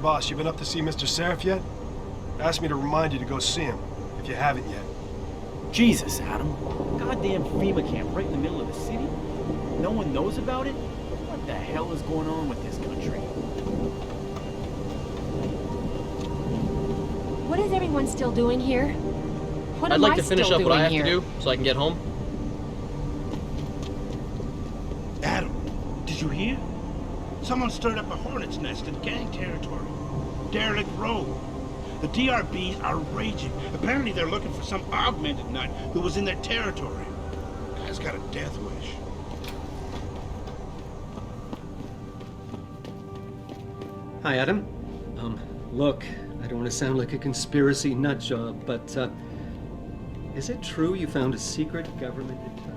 boss, you been up to see Mr. Seraph yet? Asked me to remind you to go see him, if you haven't yet. Jesus, Adam. Goddamn FEMA camp right in the middle of the city? No one knows about it? What the hell is going on with this country? What is everyone still doing here? What I'd am like I to finish still up what I doing have here? to do so I can get home. Adam, did you hear? Someone stirred up a hornet's nest in gang territory. Derelict Road. The DRBs are raging. Apparently they're looking for some augmented nut who was in their territory. Guy's got a death wish. Hi, Adam. Look, I don't want to sound like a conspiracy nut job, but, is it true you found a secret government intern?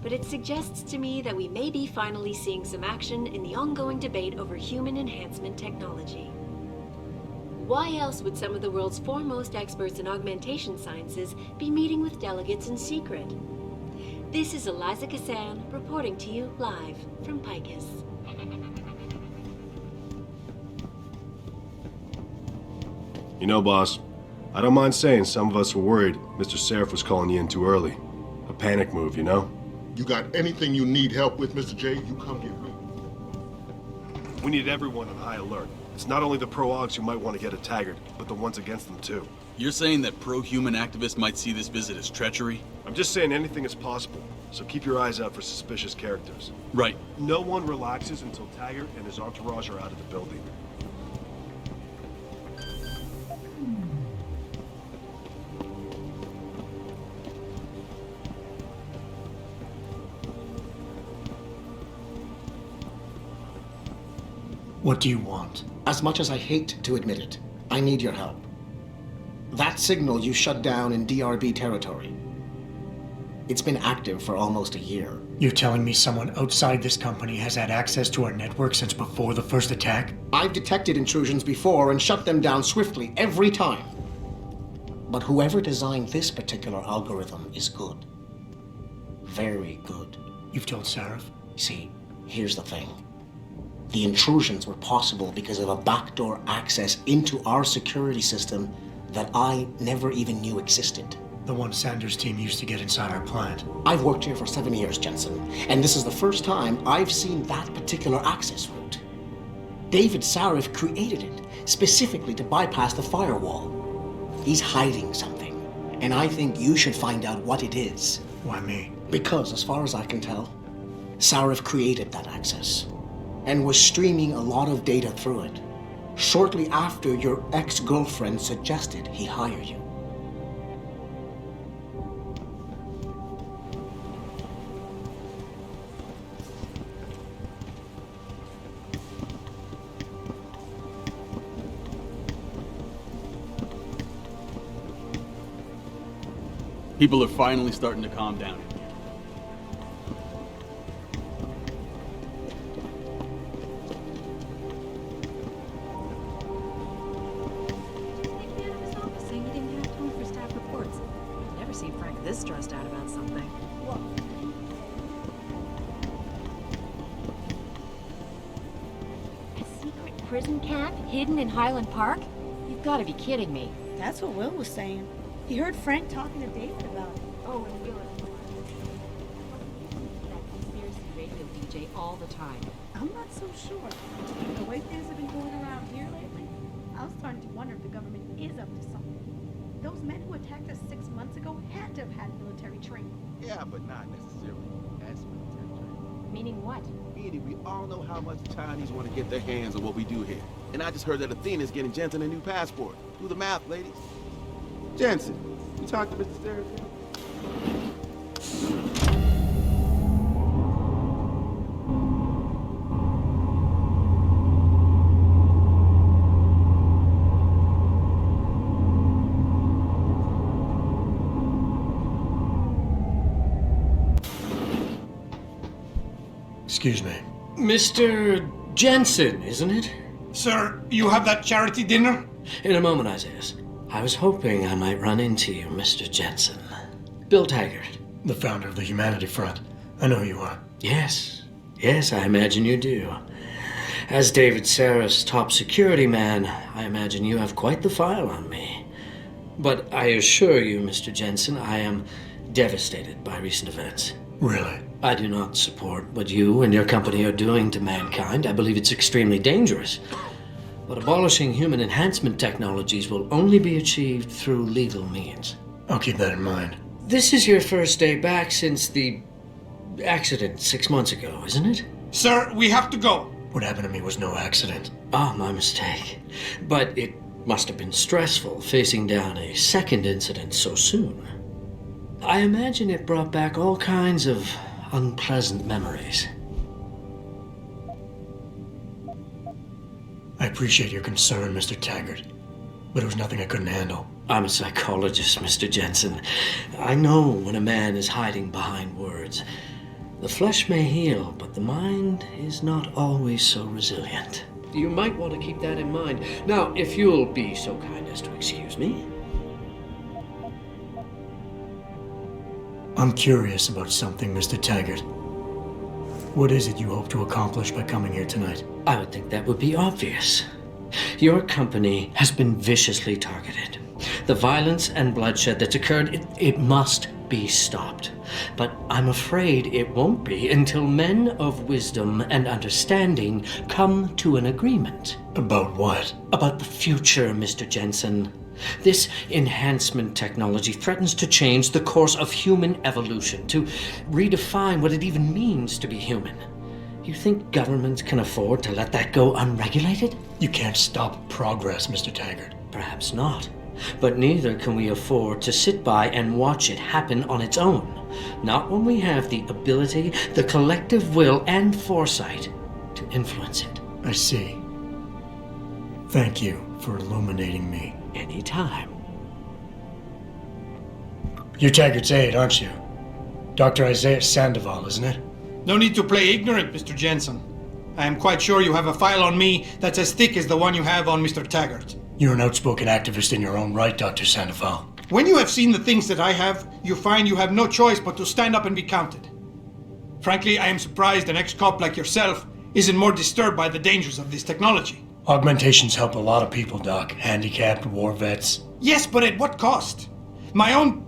But it suggests to me that we may be finally seeing some action in the ongoing debate over human enhancement technology. Why else would some of the world's foremost experts in augmentation sciences be meeting with delegates in secret? This is Eliza Kassan reporting to you live from Picus. You know, boss, I don't mind saying some of us were worried Mr. Seraph was calling you in too early. A panic move, you know? You got anything you need help with, Mr. J, you come get me. We need everyone on high alert. It's not only the pro-augs who might want to get at Taggart, but the ones against them too. You're saying that pro-human activists might see this visit as treachery? I'm just saying anything is possible, so keep your eyes out for suspicious characters. Right. No one relaxes until Taggart and his entourage are out of the building. What do you want? As much as I hate to admit it, I need your help. That signal you shut down in DRB territory. It's been active for almost a year. You're telling me someone outside this company has had access to our network since before the first attack? I've detected intrusions before and shut them down swiftly every time. But whoever designed this particular algorithm is good. Very good. You've told Seraph? See, here's the thing. The intrusions were possible because of a backdoor access into our security system that I never even knew existed. The one Sanders' team used to get inside our plant. I've worked here for 7 years, Jensen, and this is the first time I've seen that particular access route. David Sarif created it specifically to bypass the firewall. He's hiding something, and I think you should find out what it is. Why me? Because, as far as I can tell, Sarif created that access and was streaming a lot of data through it shortly after your ex-girlfriend suggested he hire you. People are finally starting to calm down. This stressed out about something. A secret prison camp hidden in Highland Park? You've got to be kidding me. That's what Will was saying. He heard Frank talking to David about it. Oh, and Will is that conspiracy radio DJ all the time. I'm not so sure. The way things have been going around here lately, I was starting to wonder if the government is up to something. Those men who attacked us 6 months ago had to have had military training. Yeah, but not necessarily enhancement attempt. Meaning what? Meaning we all know how much Chinese want to get their hands on what we do here. And I just heard that Athena's getting Jensen a new passport. Do the math, ladies. Jensen, you talked to Mr. Seraph yet? Excuse me. Mr. Jensen, isn't it? Sir, you have that charity dinner? In a moment, Isaiah. I was hoping I might run into you, Mr. Jensen. Bill Taggart. The founder of the Humanity Front. I know who you are. Yes. Yes, I imagine you do. As David Sarah's top security man, I imagine you have quite the file on me. But I assure you, Mr. Jensen, I am devastated by recent events. Really? I do not support what you and your company are doing to mankind. I believe it's extremely dangerous. But abolishing human enhancement technologies will only be achieved through legal means. I'll keep that in mind. This is your first day back since the accident 6 months ago, isn't it? Sir, we have to go. What happened to me was no accident. Ah, my mistake. But it must have been stressful facing down a second incident so soon. I imagine it brought back all kinds of unpleasant memories. I appreciate your concern, Mr. Taggart, but it was nothing I couldn't handle. I'm a psychologist, Mr. Jensen. I know when a man is hiding behind words. The flesh may heal, but the mind is not always so resilient. You might want to keep that in mind. Now, if you'll be so kind as to excuse me. I'm curious about something, Mr. Taggart. What is it you hope to accomplish by coming here tonight? I would think that would be obvious. Your company has been viciously targeted. The violence and bloodshed that's occurred, it must be stopped. But I'm afraid it won't be until men of wisdom and understanding come to an agreement. About what? About the future, Mr. Jensen. This enhancement technology threatens to change the course of human evolution, to redefine what it even means to be human. You think governments can afford to let that go unregulated? You can't stop progress, Mr. Taggart. Perhaps not. But neither can we afford to sit by and watch it happen on its own. Not when we have the ability, the collective will, and foresight to influence it. I see. Thank you for illuminating me. Anytime. You're Taggart's aide, aren't you? Dr. Isaiah Sandoval, isn't it? No need to play ignorant, Mr. Jensen. I am quite sure you have a file on me that's as thick as the one you have on Mr. Taggart. You're an outspoken activist in your own right, Dr. Sandoval. When you have seen the things that I have, you find you have no choice but to stand up and be counted. Frankly, I am surprised an ex-cop like yourself isn't more disturbed by the dangers of this technology. Augmentations help a lot of people, Doc. Handicapped, war vets. Yes, but at what cost? My own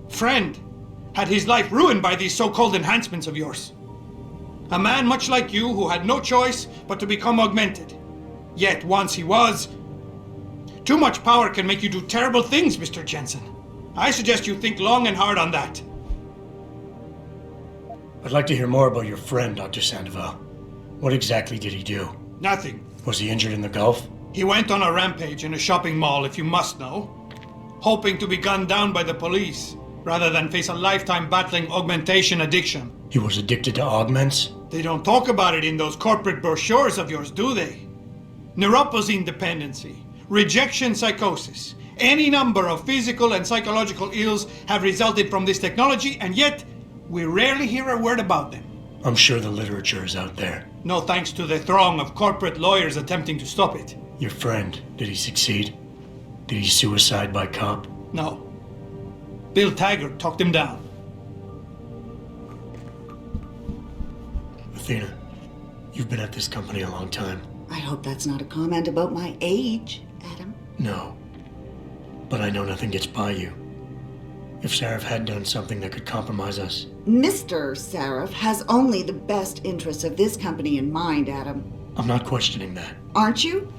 friend had his life ruined by these so-called enhancements of yours. A man much like you who had no choice but to become augmented. Yet once he was, too much power can make you do terrible things, Mr. Jensen. I suggest you think long and hard on that. I'd like to hear more about your friend, Dr. Sandoval. What exactly did he do? Nothing. Was he injured in the Gulf? He went on a rampage in a shopping mall, if you must know, hoping to be gunned down by the police, rather than face a lifetime battling augmentation addiction. He was addicted to augments? They don't talk about it in those corporate brochures of yours, do they? Neuropathy dependency, rejection psychosis, any number of physical and psychological ills have resulted from this technology, and yet we rarely hear a word about them. I'm sure the literature is out there. No thanks to the throng of corporate lawyers attempting to stop it. Your friend, did he succeed? Did he suicide by cop? No. Bill Taggart talked him down. Athena, you've been at this company a long time. I hope that's not a comment about my age, Adam. No. But I know nothing gets by you. If Sarif had done something that could compromise us. Mr. Sarif has only the best interests of this company in mind, Adam. I'm not questioning that. Aren't you?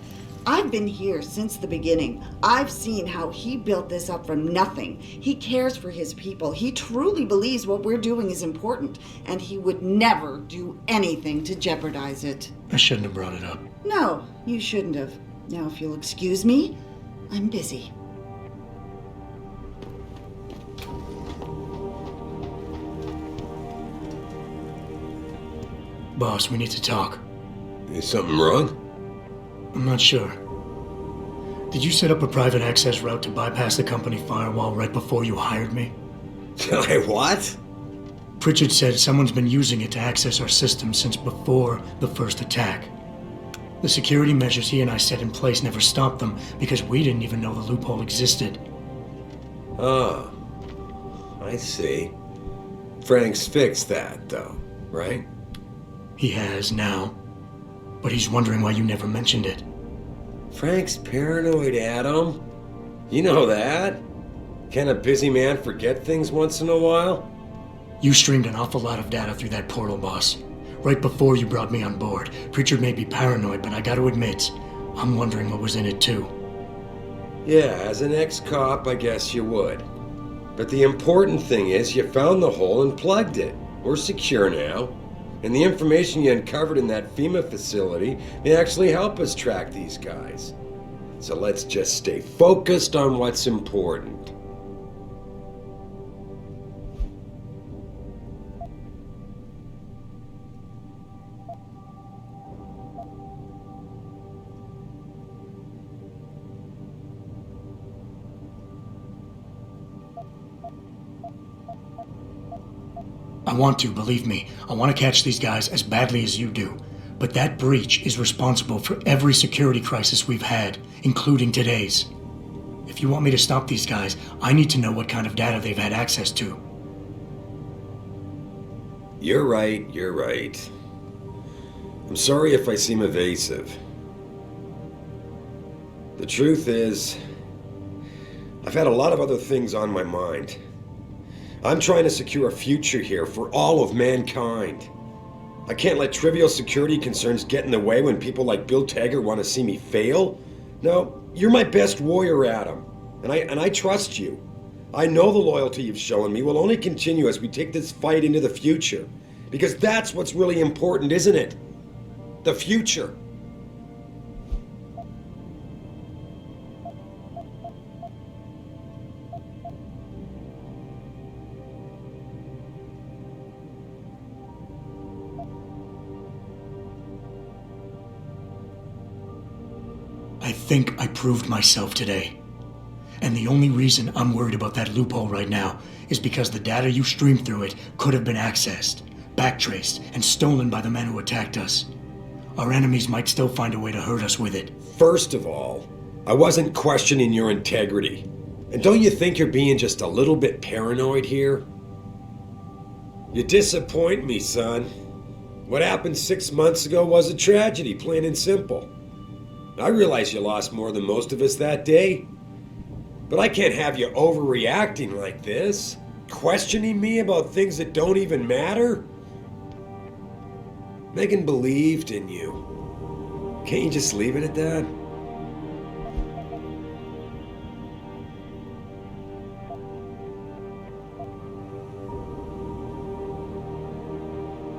I've been here since the beginning. I've seen how he built this up from nothing. He cares for his people. He truly believes what we're doing is important, and he would never do anything to jeopardize it. I shouldn't have brought it up. No, you shouldn't have. Now, if you'll excuse me, I'm busy. Boss, we need to talk. Is something wrong? I'm not sure. Did you set up a private access route to bypass the company firewall right before you hired me? What? Pritchard said someone's been using it to access our system since before the first attack. The security measures he and I set in place never stopped them because we didn't even know the loophole existed. Oh, I see. Frank's fixed that, though, right? He has now, but he's wondering why you never mentioned it. Frank's paranoid, Adam. You know that. Can a busy man forget things once in a while? You streamed an awful lot of data through that portal, boss. Right before you brought me on board. Pritchard may be paranoid, but I gotta admit, I'm wondering what was in it too. Yeah, as an ex-cop, I guess you would. But the important thing is you found the hole and plugged it. We're secure now. And the information you uncovered in that FEMA facility may actually help us track these guys. So let's just stay focused on what's important. I want to, believe me. I want to catch these guys as badly as you do. But that breach is responsible for every security crisis we've had, including today's. If you want me to stop these guys, I need to know what kind of data they've had access to. You're right. I'm sorry if I seem evasive. The truth is, I've had a lot of other things on my mind. I'm trying to secure a future here for all of mankind. I can't let trivial security concerns get in the way when people like Bill Taggart want to see me fail. No, you're my best warrior, Adam, and I trust you. I know the loyalty you've shown me will only continue as we take this fight into the future, because that's what's really important, isn't it? The future. I think I proved myself today. And the only reason I'm worried about that loophole right now is because the data you streamed through it could have been accessed, backtraced, and stolen by the men who attacked us. Our enemies might still find a way to hurt us with it. First of all, I wasn't questioning your integrity. And don't you think you're being just a little bit paranoid here? You disappoint me, son. What happened 6 months ago was a tragedy, plain and simple. I realize you lost more than most of us that day. But I can't have you overreacting like this, questioning me about things that don't even matter. Megan believed in you. Can't you just leave it at that?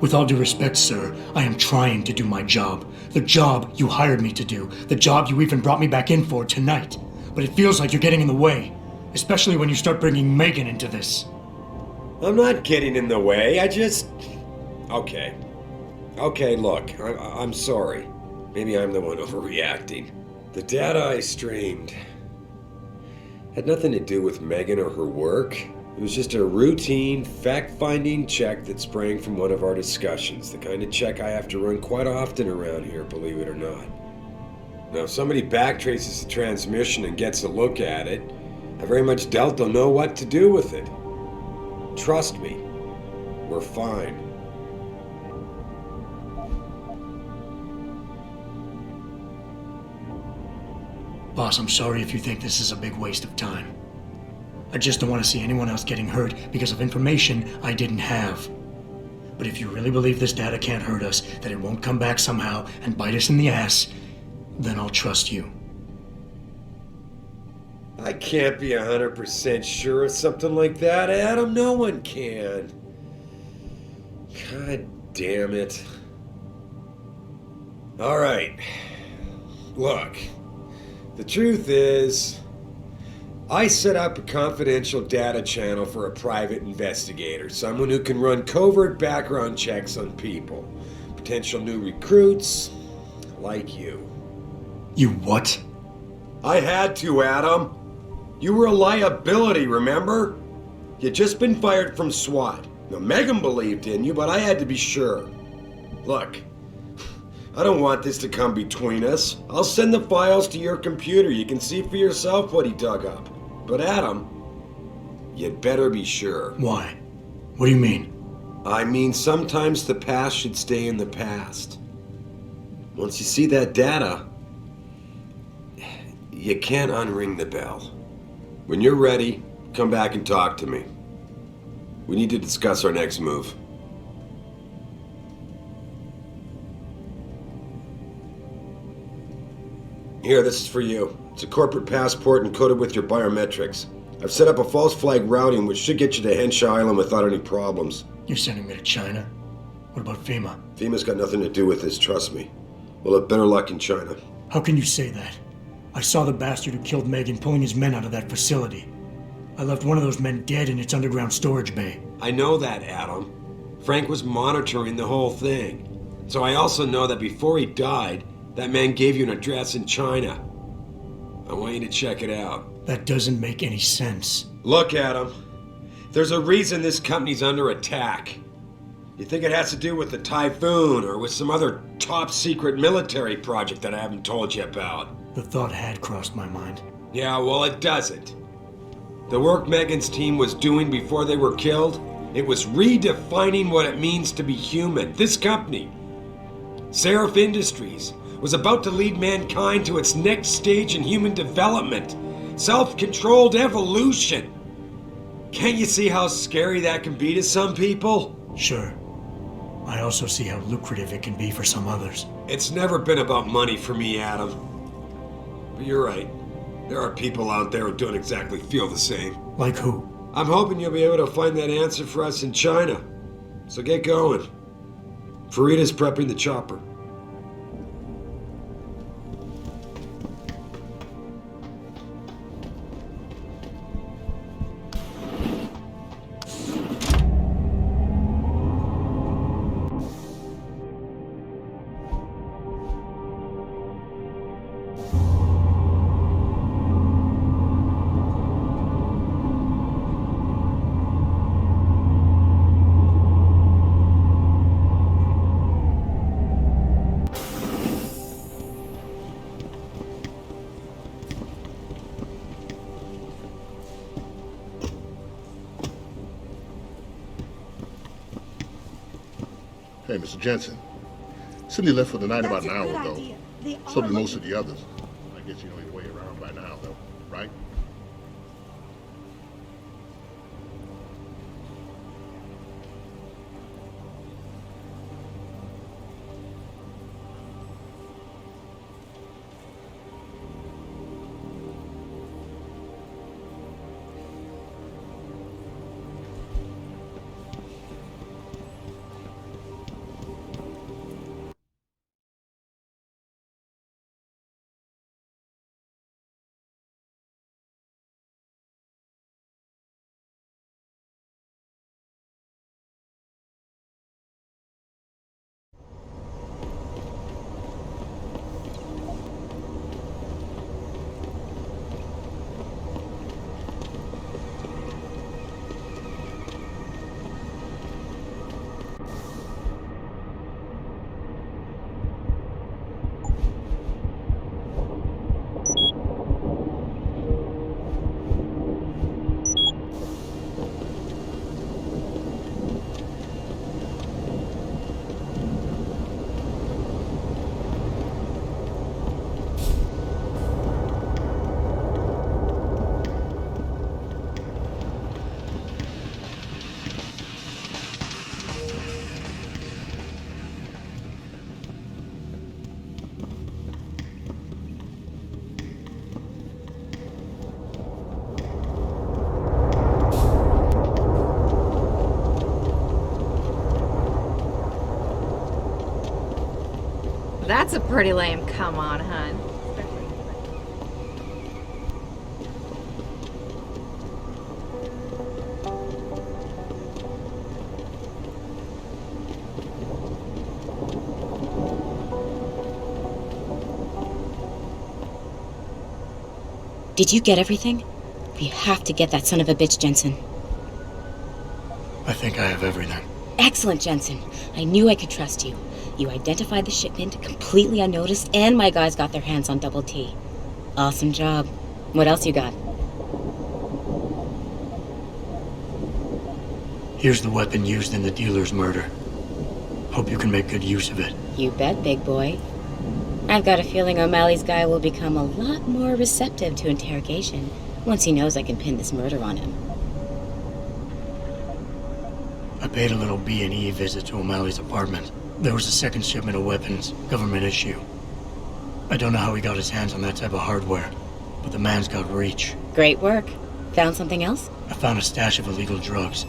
With all due respect, sir, I am trying to do my job. The job you hired me to do. The job you even brought me back in for tonight. But it feels like you're getting in the way. Especially when you start bringing Megan into this. I'm not getting in the way, I just... Okay, look, I'm sorry. Maybe I'm the one overreacting. The data I streamed had nothing to do with Megan or her work. It was just a routine, fact-finding check that sprang from one of our discussions. The kind of check I have to run quite often around here, believe it or not. Now, if somebody backtraces the transmission and gets a look at it, I very much doubt they'll know what to do with it. Trust me, we're fine. Boss, I'm sorry if you think this is a big waste of time. I just don't want to see anyone else getting hurt because of information I didn't have. But if you really believe this data can't hurt us, that it won't come back somehow and bite us in the ass, Then I'll trust you. I can't be 100% sure of something like that, Adam. No one can. God damn it. All right. Look, the truth is, I set up a confidential data channel for a private investigator, someone who can run covert background checks on people, potential new recruits, like you. You what? I had to, Adam. You were a liability, remember? You'd just been fired from SWAT. Now, Megan believed in you, but I had to be sure. Look, I don't want this to come between us. I'll send the files to your computer. You can see for yourself what he dug up. But Adam, you'd better be sure. Why? What do you mean? I mean, sometimes the past should stay in the past. Once you see that data, you can't unring the bell. When you're ready, come back and talk to me. We need to discuss our next move. Here, this is for you. It's a corporate passport encoded with your biometrics. I've set up a false flag routing which should get you to Henshaw Island without any problems. You're sending me to China? What about FEMA? FEMA's got nothing to do with this, trust me. We'll have better luck in China. How can you say that? I saw the bastard who killed Megan pulling his men out of that facility. I left one of those men dead in its underground storage bay. I know that, Adam. Frank was monitoring the whole thing. So I also know that before he died, that man gave you an address in China. I want you to check it out. That doesn't make any sense. Look, Adam. There's a reason this company's under attack. You think it has to do with the Typhoon or with some other top secret military project that I haven't told you about? The thought had crossed my mind. Yeah, well, it doesn't. The work Megan's team was doing before they were killed, it was redefining what it means to be human. This company, Seraph Industries, was about to lead mankind to its next stage in human development. Self-controlled evolution. Can't you see how scary that can be to some people? Sure. I also see how lucrative it can be for some others. It's never been about money for me, Adam. But you're right. There are people out there who don't exactly feel the same. Like who? I'm hoping you'll be able to find that answer for us in China. So get going. Farida's prepping the chopper. Hey, Mr. Jensen. Cindy left for the night about an hour ago. So did most of the others. I guess you know your way around by now, though, right? That's a pretty lame come on, hun. Did you get everything? We have to get that son of a bitch, Jensen. I think I have everything. Excellent, Jensen. I knew I could trust you. You identified the shipment completely unnoticed, and my guys got their hands on Double T. Awesome job. What else you got? Here's the weapon used in the dealer's murder. Hope you can make good use of it. You bet, big boy. I've got a feeling O'Malley's guy will become a lot more receptive to interrogation once he knows I can pin this murder on him. I paid a little B&E visit to O'Malley's apartment. There was a second shipment of weapons, government issue. I don't know how he got his hands on that type of hardware, but the man's got reach. Great work. Found something else? I found a stash of illegal drugs.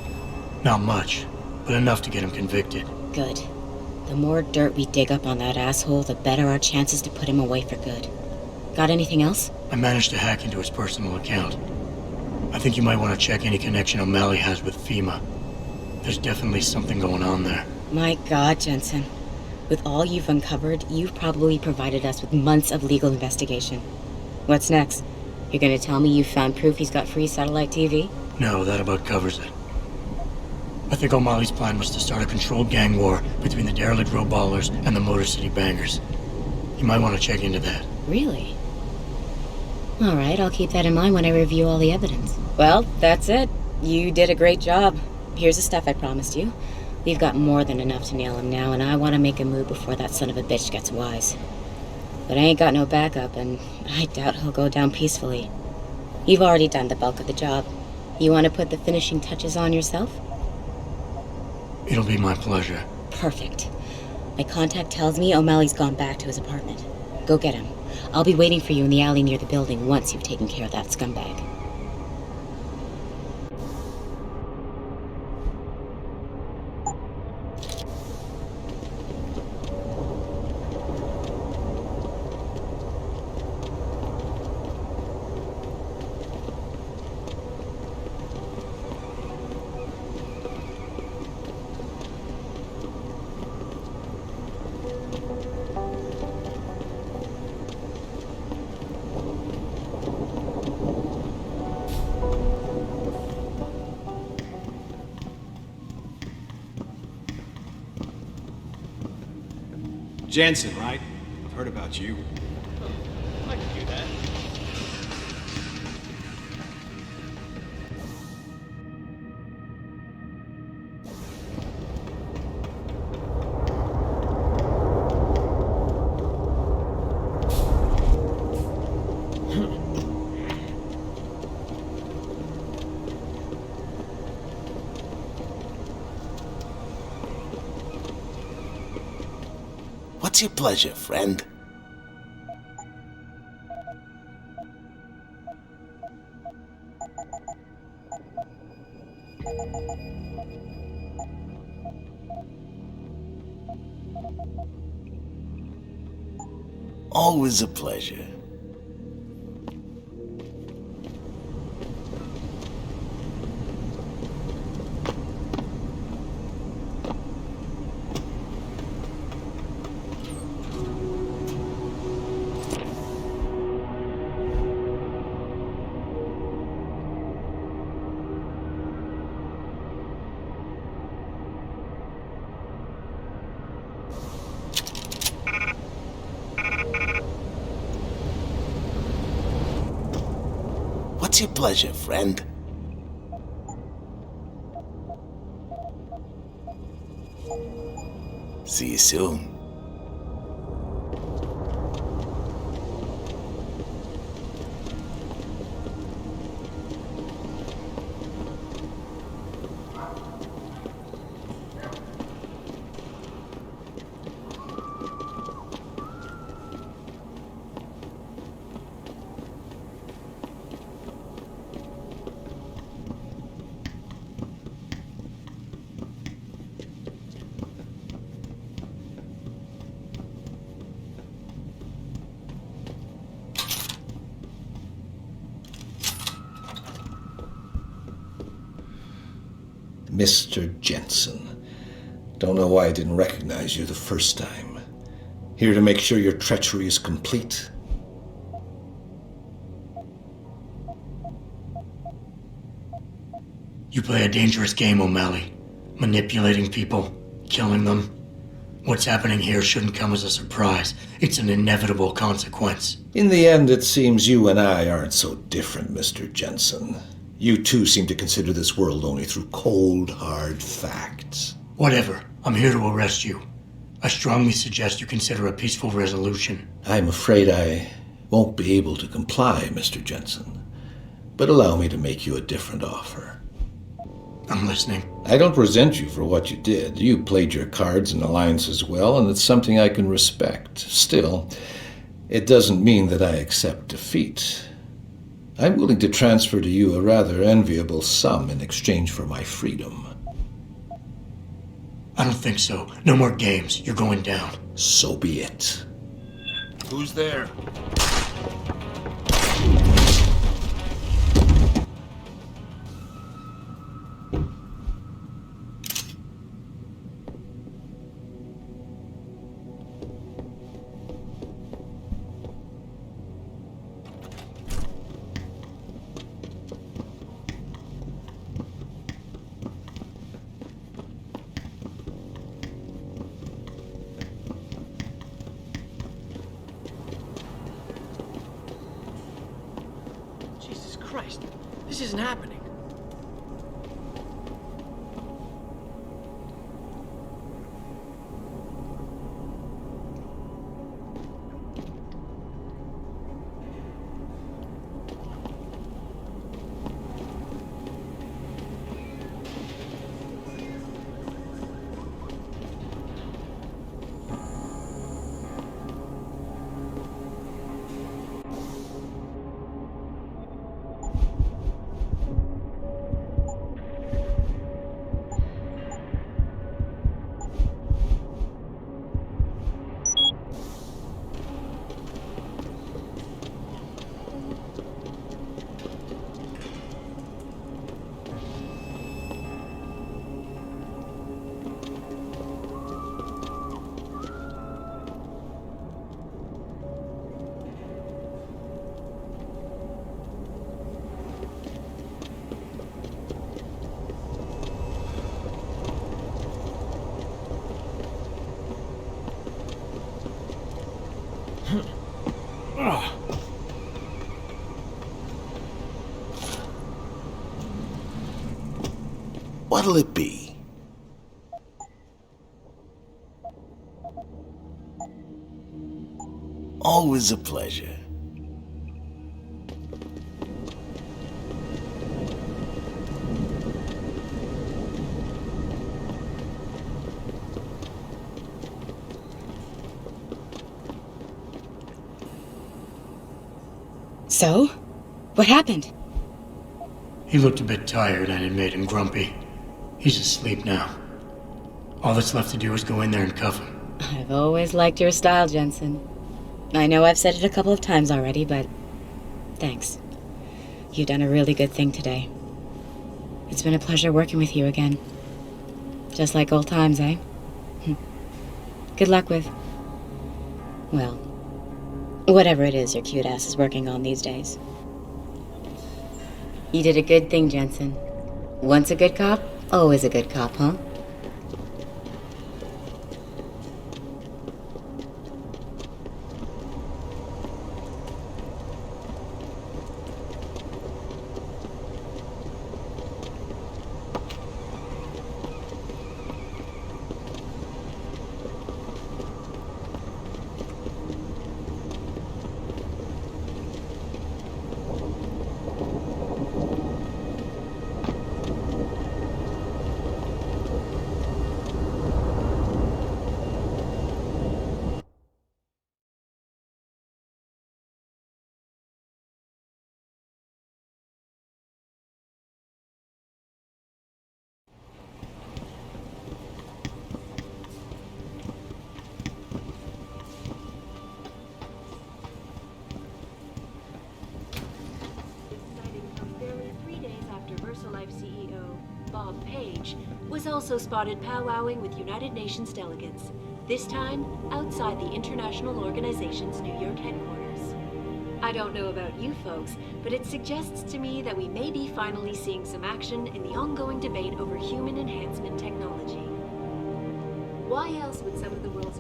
Not much, but enough to get him convicted. Good. The more dirt we dig up on that asshole, the better our chances to put him away for good. Got anything else? I managed to hack into his personal account. I think you might want to check any connection O'Malley has with FEMA. There's definitely something going on there. My God, Jensen. With all you've uncovered, you've probably provided us with months of legal investigation. What's next? You're gonna tell me you found proof he's got free satellite TV? No, that about covers it. I think O'Malley's plan was to start a controlled gang war between the derelict road ballers and the Motor City bangers. You might want to check into that. Really? All right, I'll keep that in mind when I review all the evidence. Well, that's it. You did a great job. Here's the stuff I promised you. We've got more than enough to nail him now, and I want to make a move before that son of a bitch gets wise. But I ain't got no backup, and I doubt he'll go down peacefully. You've already done the bulk of the job. You want to put the finishing touches on yourself? It'll be my pleasure. Perfect. My contact tells me O'Malley's gone back to his apartment. Go get him. I'll be waiting for you in the alley near the building once you've taken care of that scumbag. Jensen, right? I've heard about you. I can do that. What's your pleasure, friend? Always a pleasure. What's your pleasure, friend? See you soon. Mr. Jensen. Don't know why I didn't recognize you the first time. Here to make sure your treachery is complete. You play a dangerous game, O'Malley. Manipulating people, killing them. What's happening here shouldn't come as a surprise. It's an inevitable consequence. In the end, it seems you and I aren't so different, Mr. Jensen. You too seem to consider this world only through cold, hard facts. Whatever. I'm here to arrest you. I strongly suggest you consider a peaceful resolution. I'm afraid I won't be able to comply, Mr. Jensen. But allow me to make you a different offer. I'm listening. I don't resent you for what you did. You played your cards and alliances well, and it's something I can respect. Still, it doesn't mean that I accept defeat. I'm willing to transfer to you a rather enviable sum in exchange for my freedom. I don't think so. No more games. You're going down. So be it. Who's there? Jesus Christ, this isn't happening. What'll it be? Always a pleasure. So? What happened? He looked a bit tired and it made him grumpy. He's asleep now. All that's left to do is go in there and cuff him. I've always liked your style, Jensen. I know I've said it a couple of times already, but thanks. You've done a really good thing today. It's been a pleasure working with you again. Just like old times, eh? Good luck with, well, whatever it is your cute ass is working on these days. You did a good thing, Jensen. Once a good cop, always a good cop, huh? Citing from barely 3 days after VersaLife CEO Bob Page, was also spotted powwowing with United Nations delegates, this time outside the international organization's New York headquarters. I don't know about you folks, but it suggests to me that we may be finally seeing some action in the ongoing debate over human enhancement technology. Why else would some of the world's